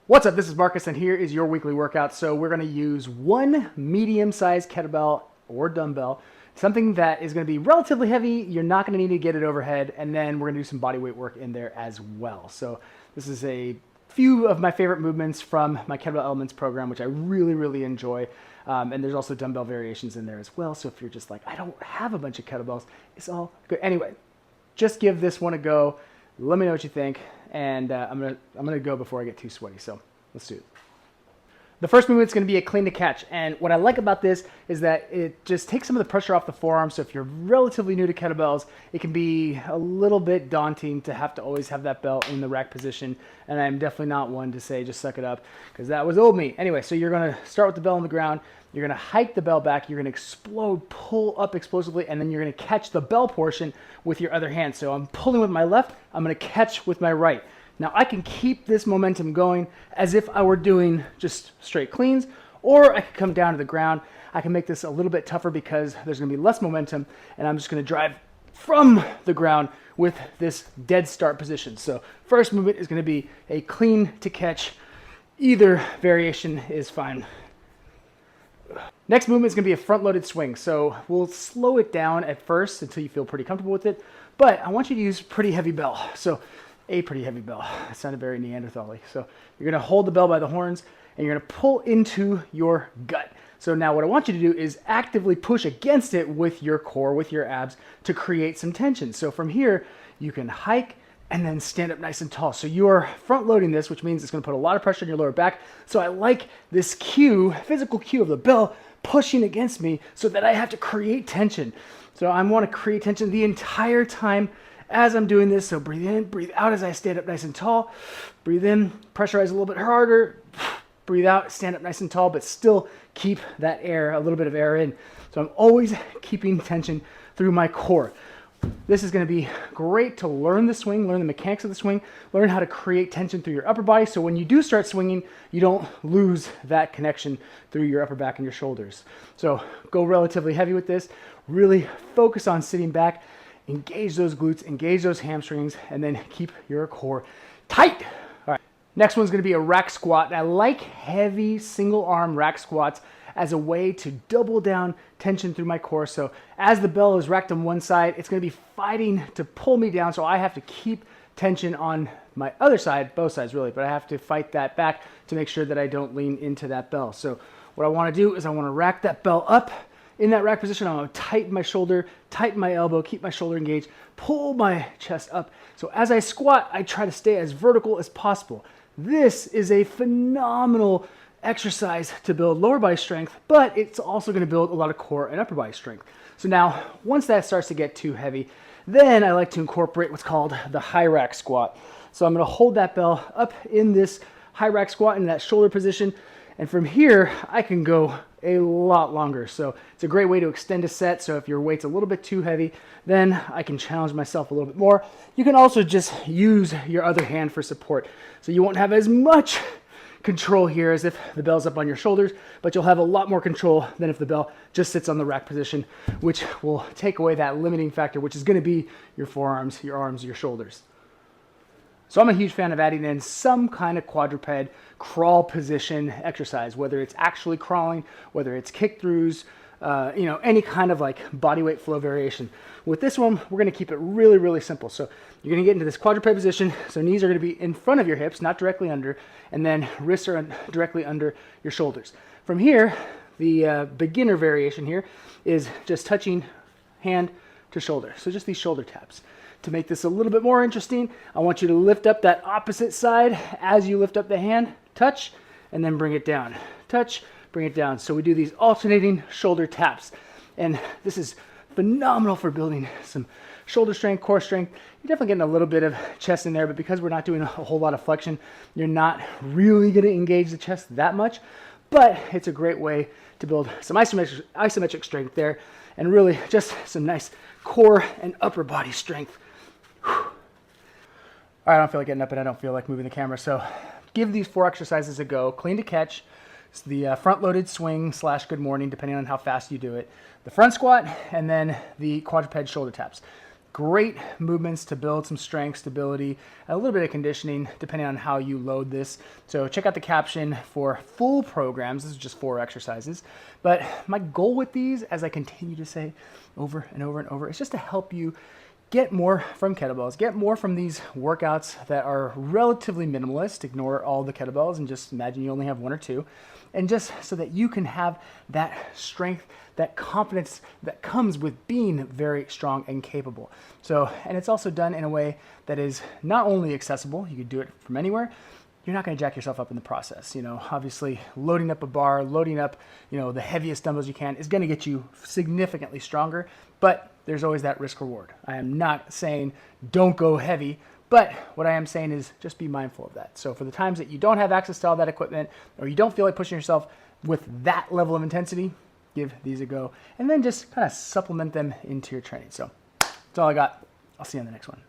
What's up? This is Marcus, and here is your weekly workout. So we're going to use one medium-sized kettlebell or dumbbell, something that is going to be relatively heavy. You're not going to need to get it overhead, and then we're going to do some body weight work in there as well. So this is a few of my favorite movements from my Kettlebell Elements program, which I really enjoy. And there's also dumbbell variations in there as well. So if you're just like, I don't have a bunch of kettlebells, it's all good. Anyway, just give this one a go. Let me know what you think, and I'm gonna go before I get too sweaty. So let's do it. The first movement is going to be a clean to catch, and what I like about this is that it just takes some of the pressure off the forearm. So if you're relatively new to kettlebells, it can be a little bit daunting to have to always have that bell in the rack position, and I'm definitely not one to say just suck it up, because that was old me. Anyway, so you're going to start with the bell on the ground, you're going to hike the bell back, you're going to explode, pull up explosively, and then you're going to catch the bell portion with your other hand. So I'm pulling with my left, I'm going to catch with my right. Now I can keep this momentum going as if I were doing just straight cleans, or I could come down to the ground. I can make this a little bit tougher because there's going to be less momentum, and I'm just going to drive from the ground with this dead start position. So first movement is going to be a clean to catch. Either variation is fine. Next movement is going to be a front-loaded swing. So we'll slow it down at first until you feel pretty comfortable with it, but I want you to use pretty heavy bell. So a pretty heavy bell. That sounded very Neanderthal-y. So you're going to hold the bell by the horns, and you're going to pull into your gut. So now what I want you to do is actively push against it with your core, with your abs, to create some tension. So from here, you can hike and then stand up nice and tall. So you're front-loading this, which means it's going to put a lot of pressure on your lower back. So I like this cue, physical cue of the bell pushing against me so that I have to create tension. So I want to create tension the entire time as I'm doing this. So breathe in, breathe out as I stand up nice and tall. Breathe in, pressurize a little bit harder. Breathe out, stand up nice and tall, but still keep that air, a little bit of air in. So I'm always keeping tension through my core. This is going to be great to learn the swing, learn the mechanics of the swing, learn how to create tension through your upper body. So when you do start swinging, you don't lose that connection through your upper back and your shoulders. So go relatively heavy with this. Really focus on sitting back. Engage those glutes, engage those hamstrings, and then keep your core tight. All right. Next one's going to be a rack squat. I like heavy single arm rack squats as a way to double down tension through my core. So as the bell is racked on one side, it's going to be fighting to pull me down. So I have to keep tension on my other side, both sides really, but I have to fight that back to make sure that I don't lean into that bell. So what I want to do is I want to rack that bell up. In that rack position, I'm going to tighten my shoulder, tighten my elbow, keep my shoulder engaged, pull my chest up. So as I squat, I try to stay as vertical as possible. This is a phenomenal exercise to build lower body strength, but it's also going to build a lot of core and upper body strength. So now, once that starts to get too heavy, then I like to incorporate what's called the high rack squat. So I'm going to hold that bell up in this high rack squat in that shoulder position, and from here, I can go a lot longer. So it's a great way to extend a set. So if your weight's a little bit too heavy, then I can challenge myself a little bit more. You can also just use your other hand for support. So you won't have as much control here as if the bell's up on your shoulders, but you'll have a lot more control than if the bell just sits on the rack position, which will take away that limiting factor, which is going to be your forearms, your arms, your shoulders. So I'm a huge fan of adding in some kind of quadruped crawl position exercise, whether it's actually crawling, whether it's kick throughs, any kind of like body weight flow variation. With this one, we're going to keep it really simple. So you're going to get into this quadruped position. So knees are going to be in front of your hips, not directly under, and then wrists are directly under your shoulders. From here, the beginner variation here is just touching hand to shoulder. So just these shoulder taps. To make this a little bit more interesting, I want you to lift up that opposite side as you lift up the hand, touch, and then bring it down. Touch, bring it down. So we do these alternating shoulder taps. And this is phenomenal for building some shoulder strength, core strength. You're definitely getting a little bit of chest in there, but because we're not doing a whole lot of flexion, you're not really going to engage the chest that much. But it's a great way to build some isometric strength there, and really just some nice core and upper body strength. All right, I don't feel like getting up and I don't feel like moving the camera. So give these 4 exercises a go. Clean to catch. It's the front-loaded swing / good morning, depending on how fast you do it. The front squat, and then the quadruped shoulder taps. Great movements to build some strength, stability, a little bit of conditioning depending on how you load this. So check out the caption for full programs. This is just 4 exercises. But my goal with these, as I continue to say over and over and over, is just to help you get more from kettlebells, get more from these workouts that are relatively minimalist. Ignore all the kettlebells and just imagine you only have 1 or 2. And just so that you can have that strength, that confidence that comes with being very strong and capable. So, and it's also done in a way that is not only accessible, you could do it from anywhere. You're not going to jack yourself up in the process. You know, obviously loading up a bar, loading up, you know, the heaviest dumbbells you can is going to get you significantly stronger, but there's always that risk reward. I am not saying don't go heavy, but what I am saying is just be mindful of that. So for the times that you don't have access to all that equipment, or you don't feel like pushing yourself with that level of intensity, give these a go, and then just kind of supplement them into your training. So that's all I got. I'll see you on the next one.